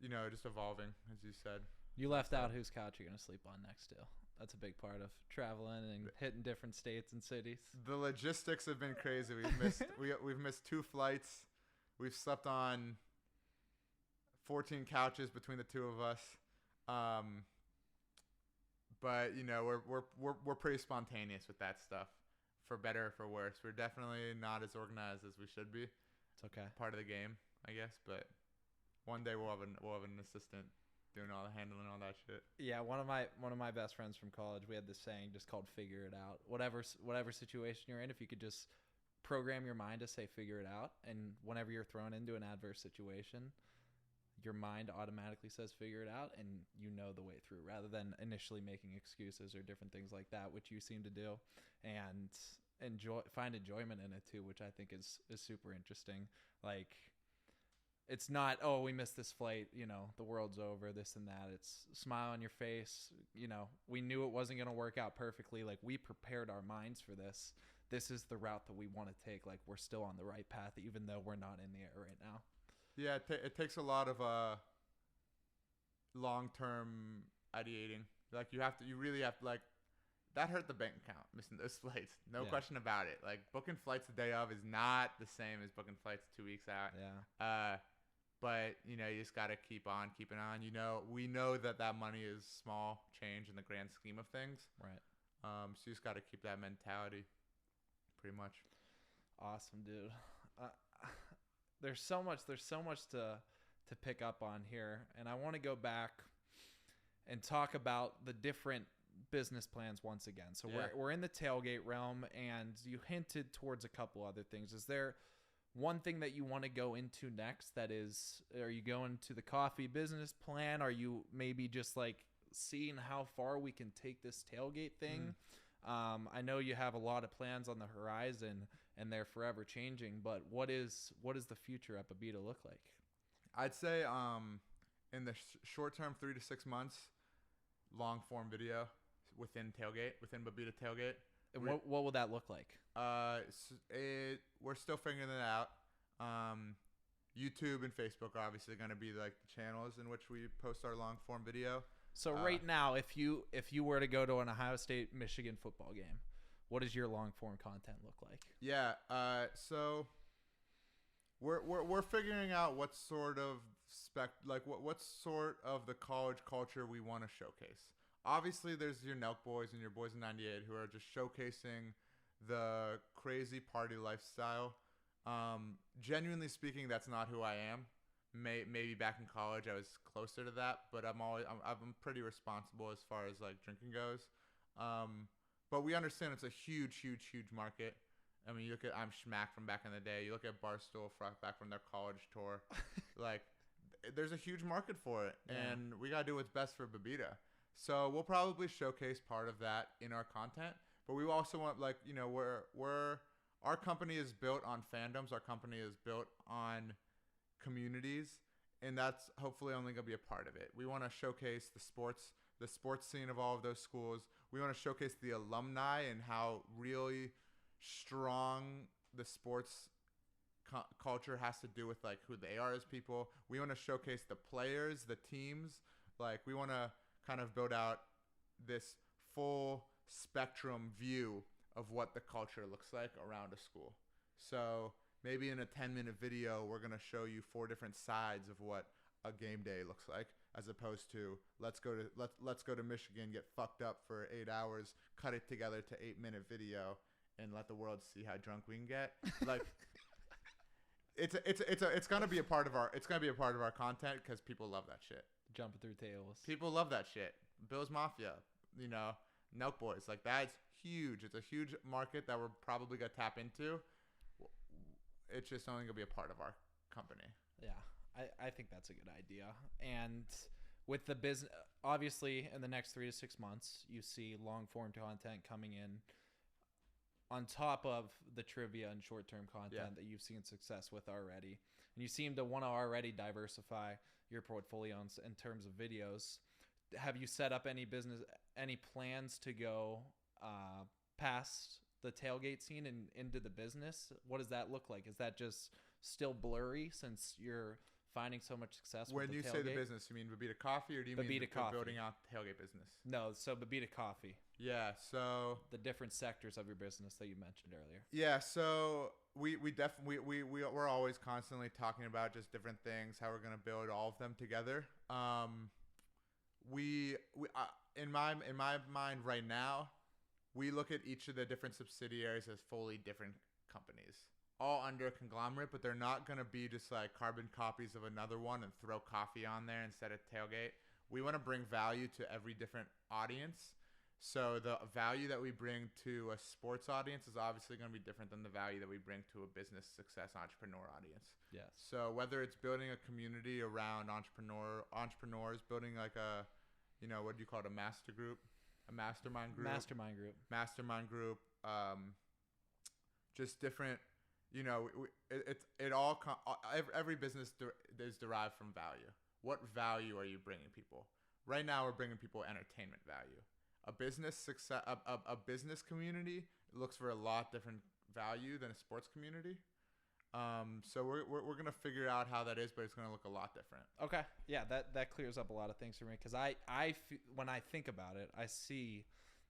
evolving, as you said. You left out whose couch you're going to sleep on next to. That's a big part of traveling and hitting different states and cities. The logistics have been crazy. We've missed 2 flights. We've slept on 14 couches between the two of us. But we're pretty spontaneous with that stuff, for better or for worse. We're definitely not as organized as we should be. It's okay. Part of the game, I guess. But one day we'll have an assistant doing all the handling, all that shit. Yeah, one of my best friends from college, we had this saying just called "figure it out." Whatever situation you're in, if you could just program your mind to say "figure it out," and whenever you're thrown into an adverse situation, your mind automatically says "figure it out," and you know the way through, rather than initially making excuses or different things like that, which you seem to do, and find enjoyment in it too, which I think is super interesting. Like, it's not, oh, we missed this flight, the world's over, this and that. It's smile on your face. We knew it wasn't going to work out perfectly. Like, we prepared our minds for this. This is the route that we want to take. Like, we're still on the right path, even though we're not in the air right now. Yeah, it takes a lot of long-term ideating. Like, you really have to, like, that hurt the bank account, missing those flights. No Yeah. question about it. Like, booking flights the day of is not the same as booking flights 2 weeks out. Yeah. But you just got to keep on keeping on. We know that money is small change in the grand scheme of things. Right. So you just got to keep that mentality, pretty much. Awesome, dude. Uh, there's so much to pick up on here, and I want to go back and talk about the different business plans once again. So Yeah. we're in the tailgate realm, and you hinted towards a couple other things. Is there one thing that you want to go into next? That is, are you going to the coffee business plan? Are you maybe just like seeing how far we can take this tailgate thing? I know you have a lot of plans on the horizon, and they're forever changing. But what is the future at Bebida look like? I'd say in the short term, 3 to 6 months, long form video within Bebida tailgate. And what will that look like? We're still figuring it out. YouTube and Facebook are obviously going to be like the channels in which we post our long form video. So right now, if you were to go to an Ohio State Michigan football game, what does your long form content look like? Yeah. So we're figuring out what sort of what sort of the college culture we want to showcase. Obviously, there's your Nelk boys and your boys in 98 who are just showcasing the crazy party lifestyle. Genuinely speaking, that's not who I am. Maybe back in college I was closer to that, but I'm pretty responsible as far as like drinking goes. But we understand it's a huge market. I mean, you look at I'm Schmack from back in the day. You look at Barstool back from their college tour. Like, there's a huge market for it, and we gotta do what's best for Bebida. So we'll probably showcase part of that in our content, but we also want our company is built on fandoms. Our company is built on communities, and that's hopefully only going to be a part of it. We want to showcase the sports scene of all of those schools. We want to showcase the alumni and how really strong the sports culture has to do with like who they are as people. We want to showcase the players, the teams. Like, we want to kind of build out this full spectrum view of what the culture looks like around a school. So maybe in a 10-minute video, we're going to show you 4 different sides of what a game day looks like, as opposed to let's go to Michigan, get fucked up for 8 hours, cut it together to 8-minute video, and let the world see how drunk we can get. Like, it's gonna be a part of our content because people love that shit. Jumping through tables. People love that shit. Bills Mafia, Nelk Boys, like, that's huge. It's a huge market that we're probably gonna tap into. It's just only gonna be a part of our company. Yeah, I think that's a good idea. And with the business, obviously, in the next 3 to 6 months, you see long form content coming in on top of the trivia and short term content that you've seen success with already. And you seem to want to already diversify your portfolio in terms of videos. Have you set up any plans to go past the tailgate scene and into the business? What does that look like? Is that just still blurry since you're finding so much success when with the you tailgate? say the business, you mean Bebida Coffee, or do you mean building out the tailgate business? No, so Bebida Coffee. Yeah, so the different sectors of your business that you mentioned earlier. Yeah, so we're always constantly talking about just different things, how we're gonna build all of them together. In my mind right now, we look at each of the different subsidiaries as fully different companies, all under a conglomerate, but they're not going to be just like carbon copies of another one and throw coffee on there instead of tailgate. We want to bring value to every different audience. So the value that we bring to a sports audience is obviously going to be different than the value that we bring to a business success entrepreneur audience. Yes. So whether it's building a community around entrepreneurs, building like a, what do you call it, a mastermind group, just different, every business is derived from value. What value are you bringing people? Right now, we're bringing people entertainment value. A business community looks for a lot different value than a sports community. So we're gonna figure out how that is, but it's gonna look a lot different. Okay, yeah, that clears up a lot of things for me, because when I think about it, I see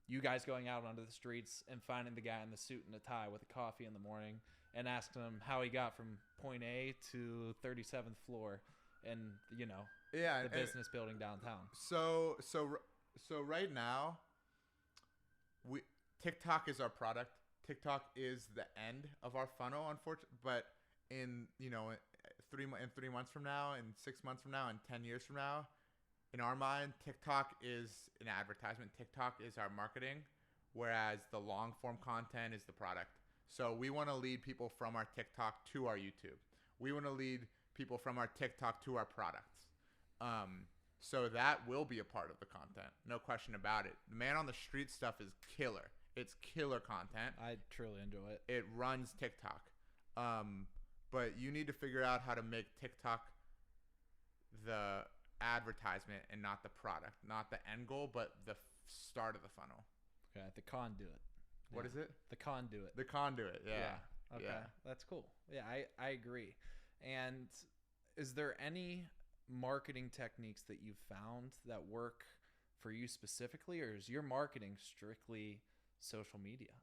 you guys going out onto the streets and finding the guy in the suit and a tie with a coffee in the morning and asking him how he got from point A to 37th floor and, you know, Yeah, the business building downtown. So right now, we TikTok is our product. TikTok is the end of our funnel, unfortunately. But in 3 months from now, in 6 months from now, and 10 years from now, in our mind, TikTok is an advertisement. TikTok is our marketing, whereas the long form content is the product. So we want to lead people from our TikTok to our YouTube. We want to lead people from our TikTok to our products. So that will be a part of the content, no question about it. The man on the street stuff is killer. It's killer content. I truly enjoy it. It runs TikTok. But you need to figure out how to make TikTok the advertisement and not the product, not the end goal, but the start of the funnel. Okay, the conduit. What is it? The conduit. The conduit, yeah. Okay, Yeah. that's cool. Yeah, I agree. And is there any marketing techniques that you've found that work for you specifically, or is your marketing strictly social media?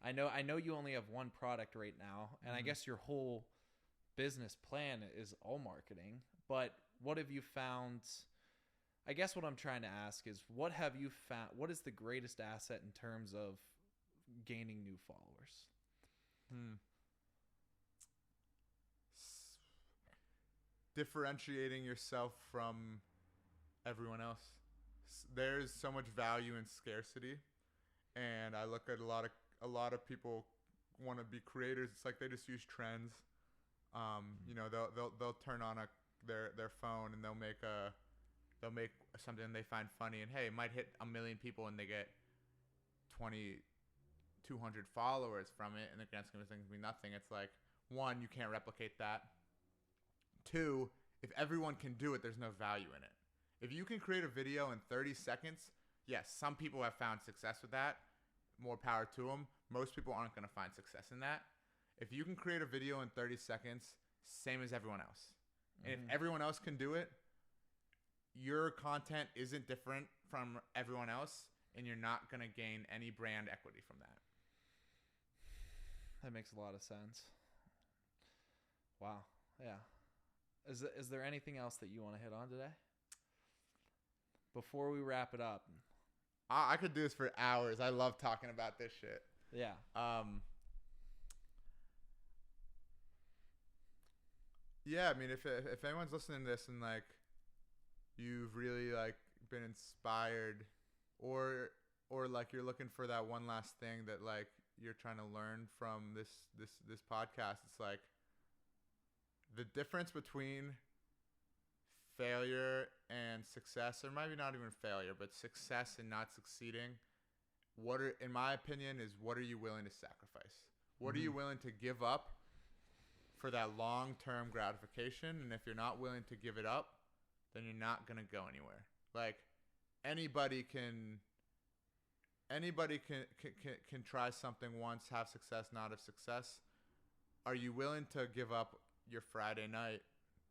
I know you only have one product right now, and I guess your whole business plan is all marketing, but what have you found? I guess what I'm trying to ask is, what have you found? What is the greatest asset in terms of gaining new followers? Differentiating yourself from everyone else. There's so much value in scarcity, and I look at a lot of people want to be creators. It's like they just use trends. They'll turn on their phone and they'll make something they find funny, and hey, it might hit 1 million people and they get 200 followers from it, and the grand scheme of things be nothing. It's like, one, you can't replicate that. Two, if everyone can do it, there's no value in it. If you can create a video in 30 seconds, yes, some people have found success with that. More power to them. Most people aren't going to find success in that. If you can create a video in 30 seconds, same as everyone else. And if everyone else can do it, your content isn't different from everyone else, and you're not going to gain any brand equity from that. That makes a lot of sense. Wow. Yeah. Is there anything else that you want to hit on today? Before we wrap it up. I could do this for hours. I love talking about this shit. Yeah. Yeah, I mean, if anyone's listening to this and like you've really like been inspired, or like you're looking for that one last thing that like you're trying to learn from this podcast, it's like the difference between failure and success, or maybe not even failure, but success and not succeeding. In my opinion, is what are you willing to sacrifice? What are you willing to give up for that long-term gratification? And if you're not willing to give it up, then you're not going to go anywhere. Like anybody can try something once, have success, not have success. Are you willing to give up your Friday night?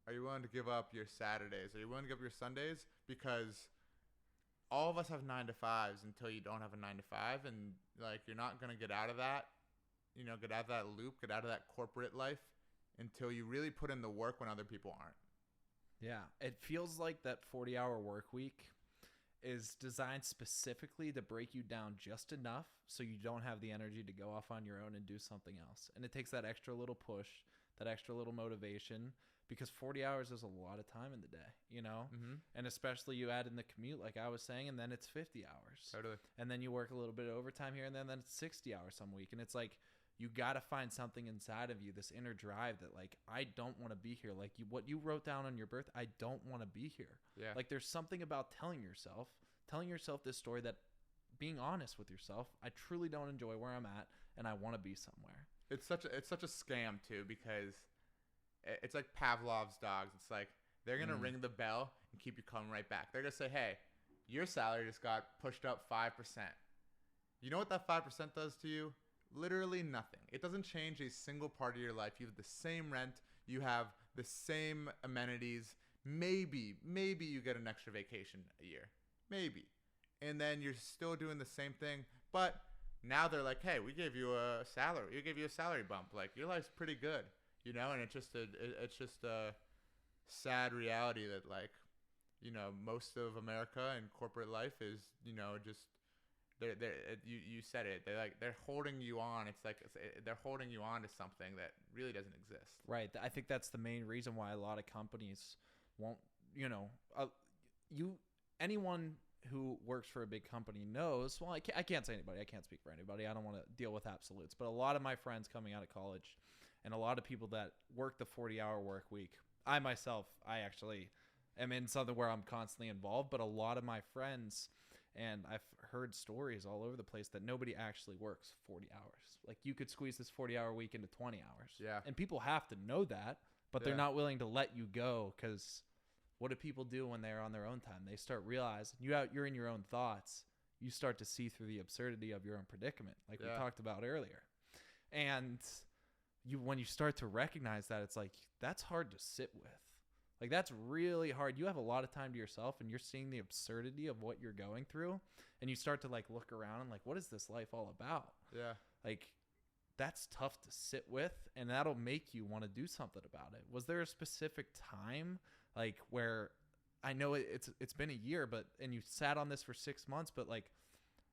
Are you willing to give up your Saturdays? Are you willing to give up your Sundays? Because all of us have 9-to-5s until you don't have a 9-to-5, and like you're not going to get out of that, get out of that loop, get out of that corporate life until you really put in the work when other people aren't. Yeah, it feels like that 40-hour work week is designed specifically to break you down just enough so you don't have the energy to go off on your own and do something else. And it takes that extra little push, that extra little motivation, because 40 hours is a lot of time in the day, And especially you add in the commute, like I was saying, and then it's 50 hours. Totally. And then you work a little bit of overtime here, and then it's 60 hours some week. And it's like, you got to find something inside of you, this inner drive that like, I don't want to be here. Like what you wrote down on your birth, I don't want to be here. Yeah. Like there's something about telling yourself this story, that being honest with yourself, I truly don't enjoy where I'm at and I want to be somewhere. It's such a scam too, because it's like Pavlov's dogs. It's like they're going to ring the bell and keep you coming right back. They're going to say, hey, your salary just got pushed up 5%. You know what that 5% does to you? Literally nothing. It doesn't change a single part of your life. You have the same rent. You have the same amenities. Maybe you get an extra vacation a year. Maybe. and then you're still doing the same thing, but now they're like, hey, we gave you a salary. We gave you a salary bump. Like, your life's pretty good, and it's just a sad reality that, like, most of America and corporate life is, just you said it. They're holding you on. It's like they're holding you on to something that really doesn't exist. Right. I think that's the main reason why a lot of companies won't, anyone who works for a big company knows, well, I can't say anybody. I can't speak for anybody. I don't want to deal with absolutes. But a lot of my friends coming out of college and a lot of people that work the 40-hour work week, I actually am in something where I'm constantly involved, but a lot of my friends, and I've heard stories all over the place that nobody actually works 40 hours. Like, you could squeeze this 40-hour week into 20 hours. Yeah. And people have to know that, but they're not willing to let you go because what do people do when they're on their own time? They start realizing you're in your own thoughts. You start to see through the absurdity of your own predicament, like we talked about earlier. And when you start to recognize that, it's like, that's hard to sit with. Like, that's really hard. You have a lot of time to yourself and you're seeing the absurdity of what you're going through. And you start to, like, look around and, like, what is this life all about? Yeah. Like, that's tough to sit with, and that'll make you want to do something about it. Was there a specific time, like, where I know it's been a year, and you sat on this for 6 months, but, like,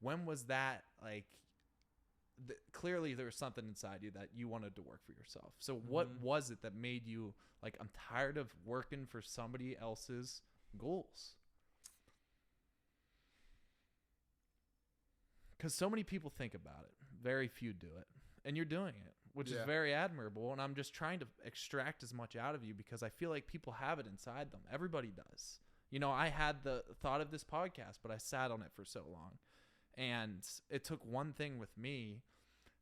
when was that, like, clearly there was something inside you that you wanted to work for yourself. So what was it that made you like, I'm tired of working for somebody else's goals? Because so many people think about it. Very few do it. And you're doing it, which is very admirable. And I'm just trying to extract as much out of you because I feel like people have it inside them. Everybody does. I had the thought of this podcast, but I sat on it for so long. And it took one thing with me.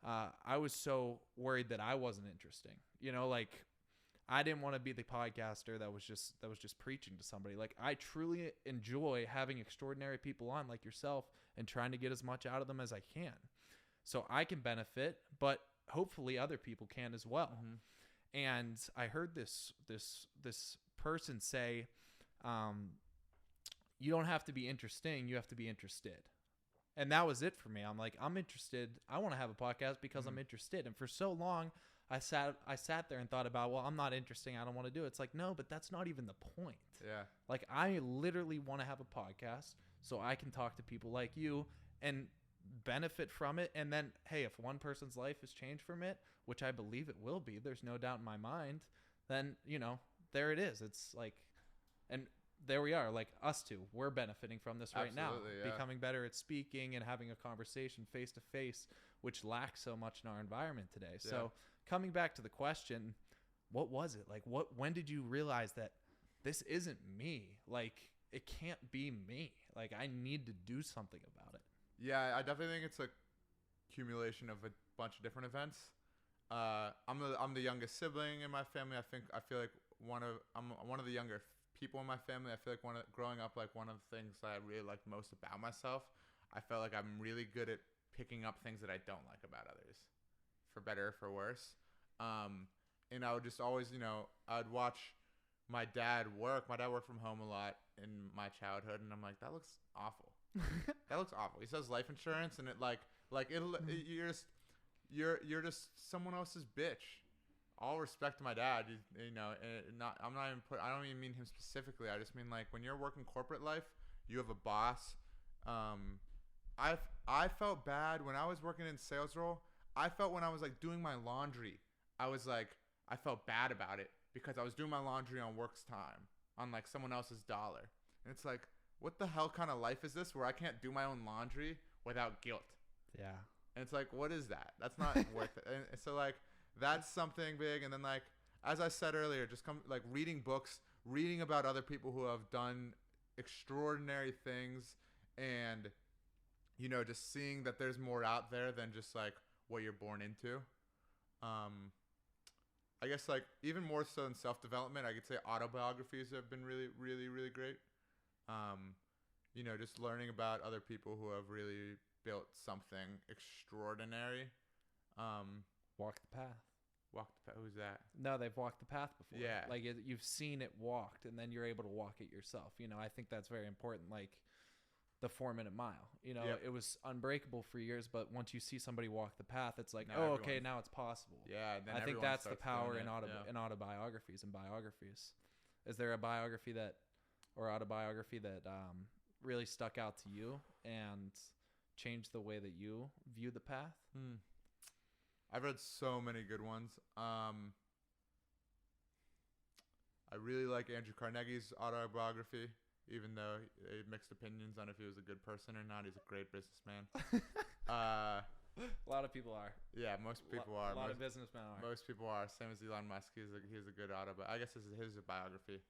I was so worried that I wasn't interesting. Like, I didn't want to be the podcaster that was just preaching to somebody. Like, I truly enjoy having extraordinary people on like yourself and trying to get as much out of them as I can. So I can benefit, but hopefully other people can as well. Mm-hmm. And I heard this person say, you don't have to be interesting, you have to be interested. And that was it for me. I'm like, I'm interested. I want to have a podcast because I'm interested. And for so long, I sat there and thought about, well, I'm not interesting. I don't want to do it. It's like, no, but that's not even the point. Yeah. Like, I literally want to have a podcast so I can talk to people like you and benefit from it. And then, hey, if one person's life is changed from it, which I believe it will be, there's no doubt in my mind, then, there it is. It's like, and there we are, like us two, we're benefiting from this right now, becoming better at speaking and having a conversation face to face, which lacks so much in our environment today. Yeah. So coming back to the question, what was it? Like, when did you realize that this isn't me? Like, it can't be me. Like, I need to do something about it. Yeah, I definitely think it's a accumulation of a bunch of different events. I'm the youngest sibling in my family. I feel like I'm one of the younger people in my family. I feel like growing up, like, one of the things that I really liked most about myself, I felt like I'm really good at picking up things that I don't like about others, for better or for worse. And I would just always, I'd watch my dad work. My dad worked from home a lot in my childhood, and I'm like, that looks awful. That looks awful. He sells life insurance, and you're just someone else's bitch. All respect to my dad, I don't even mean him specifically. I just mean, like, when you're working corporate life, you have a boss. I felt bad when I was working in sales role. I felt when I was, like, doing my laundry, I felt bad about it because I was doing my laundry on work's time, on, like, someone else's dollar. And it's like, what the hell kind of life is this where I can't do my own laundry without guilt? Yeah. And it's like, what is that? That's not worth it. And so, like, that's something big. And then, like, as I said earlier, just reading books, reading about other people who have done extraordinary things, and, just seeing that there's more out there than just, like, what you're born into. I guess, like, even more so than self-development, I could say autobiographies have been really, really, really great. Just learning about other people who have really built something extraordinary. Walk the path. Who's that? No, they've walked the path before. Yeah. Like, you've seen it walked, and then you're able to walk it yourself. I think that's very important. Like, the 4-minute mile. You know, Yep. it was unbreakable for years, but once you see somebody walk the path, it's like, Now oh, okay, everyone- now it's possible. Yeah, then I think everyone that's the starts power doing in it. Yeah. in autobiographies and biographies. Is there a biography that or autobiography that really stuck out to you and changed the way that you view the path? I've read so many good ones. I really like Andrew Carnegie's autobiography, even though he had mixed opinions on if he was a good person or not. He's a great businessman. A lot of people are. Yeah, most people are. A lot of businessmen are. Most people are. Same as Elon Musk. He's a good I guess this is his biography.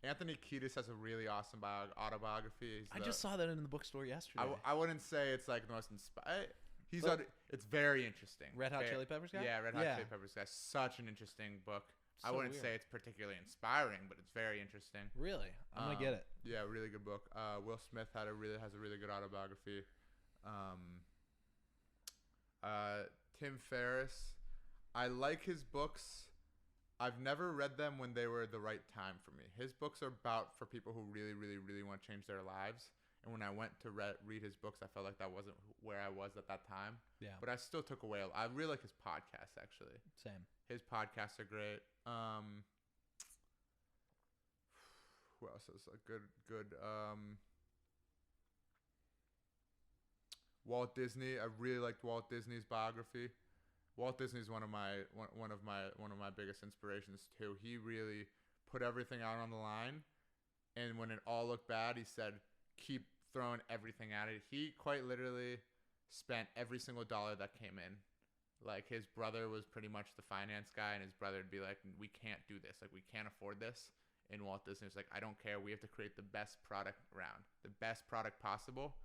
Anthony Kiedis has a really awesome autobiography. I just saw that in the bookstore yesterday. I wouldn't say it's like the most inspiring. It's very interesting. Red Hot Chili Peppers guy? Yeah, Red Hot Chili Peppers guy. Such an interesting book. I wouldn't say it's particularly inspiring, but it's very interesting. Really? I'm gonna get it. Yeah, really good book. Will Smith has a really good autobiography. Tim Ferriss, I like his books. I've never read them when they were the right time for me. His books are about for people who really, really, really want to change their lives. And when I went to read his books, I felt like that wasn't where I was at that time. Yeah. But I still took away. I really like his podcasts, actually. Same. His podcasts are great. Who else is a good? Walt Disney. I really liked Walt Disney's biography. Walt Disney's one of my biggest inspirations too. He really put everything out on the line, and when it all looked bad, he said, "Keep throwing everything at it." He quite literally spent every single dollar that came in. Like, his brother was pretty much the finance guy, and his brother would be like, "We can't do this. Like, we can't afford this." And Walt Disney was like, "I don't care. We have to create the best product around, the best product possible."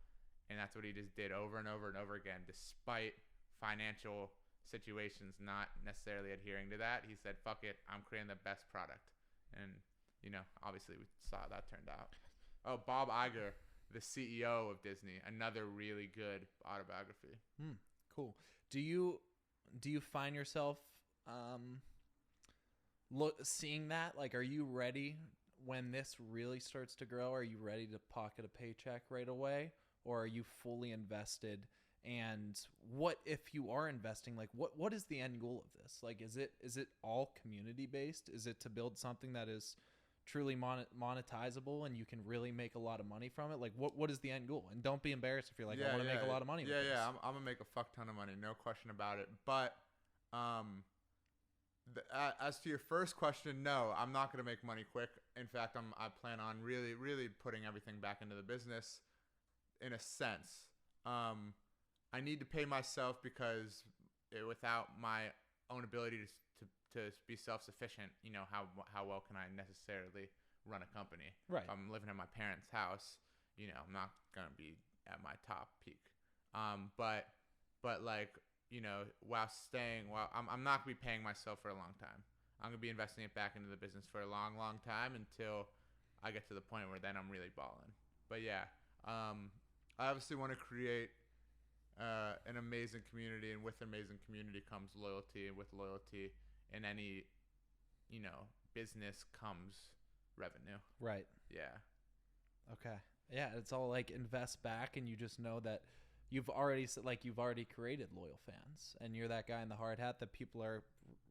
And that's what he just did over and over and over again, despite financial situations not necessarily adhering to that. He said, "Fuck it, I'm creating the best product." And, obviously we saw how that turned out. Oh, Bob Iger, the CEO of Disney, another really good autobiography. Cool. Do you find yourself seeing that? Like, are you ready when this really starts to grow? Are you ready to pocket a paycheck right away, or are you fully invested? And what if you are investing? Like, what is the end goal of this? Like, is it all community based? Is it to build something that is truly monetizable and you can really make a lot of money from it? Like, what is the end goal? And don't be embarrassed if you're like, I want to make a lot of money. Yeah, yeah, I'm gonna make a fuck ton of money, no question about it. But as to your first question, no, I'm not gonna make money quick. In fact, I plan on really, really putting everything back into the business. In a sense, I need to pay myself because without my own ability to be self-sufficient, how well can I necessarily run a company? Right. If I'm living in my parents' house, I'm not gonna be at my top peak. But like, while I'm not gonna be paying myself for a long time. I'm gonna be investing it back into the business for a long, long time until I get to the point where then I'm really balling. But yeah, I obviously want to create an amazing community, and with amazing community comes loyalty, and with loyalty in any business comes revenue. Right. Yeah. Okay. Yeah, it's all like invest back, and you just know that you've already created loyal fans, and you're that guy in the hard hat that people are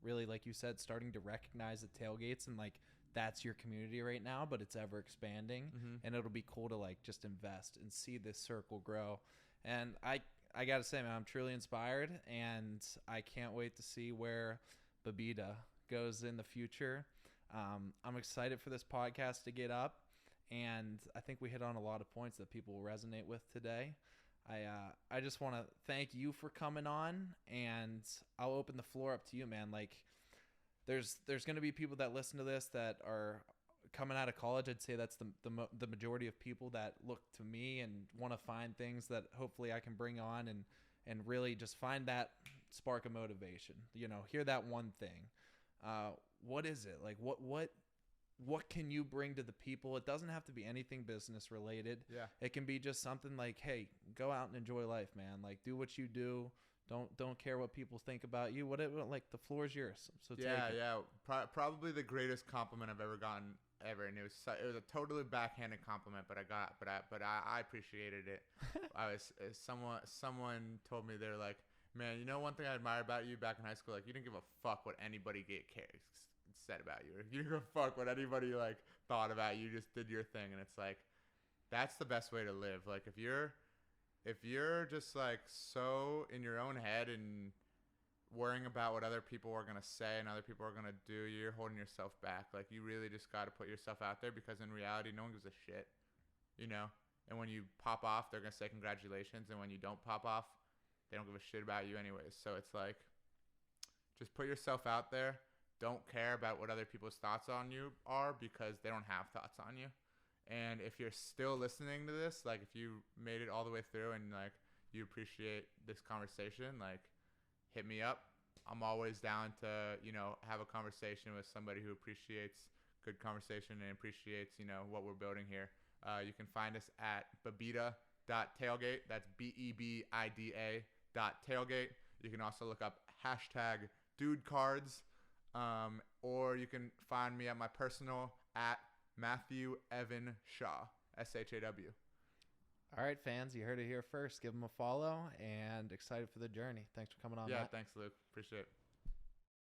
really, like you said, starting to recognize at tailgates, and like that's your community right now, but it's ever expanding. And it'll be cool to like just invest and see this circle grow. And I gotta say, man, I'm truly inspired, and I can't wait to see where Bebida goes in the future. I'm excited for this podcast to get up, and I think we hit on a lot of points that people will resonate with today. I just want to thank you for coming on, and I'll open the floor up to you, man. Like, there's going to be people that listen to this that are coming out of college. I'd say that's the majority of people that look to me and want to find things that hopefully I can bring on and really just find that spark of motivation. Hear that one thing. What is it? Like, what can you bring to the people? It doesn't have to be anything business related. Yeah. It can be just something like, hey, go out and enjoy life, man. Like, do what you do. Don't care what people think about you. Whatever, like, the floor is yours. So take it. Yeah. Probably the greatest compliment I've ever gotten ever, and it was a totally backhanded compliment, but I appreciated it. I was someone told me, they're like, man, you know, one thing I admire about you back in high school, like, you didn't give a fuck what anybody said about you. You didn't give a fuck what anybody like thought about you. You just did your thing, and it's like, that's the best way to live. Like, if you're just like so in your own head and worrying about what other people are gonna say and other people are gonna do, you're holding yourself back. Like, you really just got to put yourself out there, because in reality, no one gives a shit, you know. And when you pop off, they're gonna say congratulations, and when you don't pop off, they don't give a shit about you anyways. So it's like, just put yourself out there. Don't care about what other people's thoughts on you are, because they don't have thoughts on you. And if you're still listening to this, like, if you made it all the way through and like you appreciate this conversation, like, hit me up. I'm always down to, you know, have a conversation with somebody who appreciates good conversation and appreciates, you know, what we're building here. You can find us at bebida.tailgate. That's BEBIDA.tailgate. You can also look up hashtag dude cards, or you can find me at my personal at Matthew Evan Shaw, SHAW. All right, fans, you heard it here first. Give them a follow, and excited for the journey. Thanks for coming on, Yeah, Matt. thanks, Luke. Appreciate it.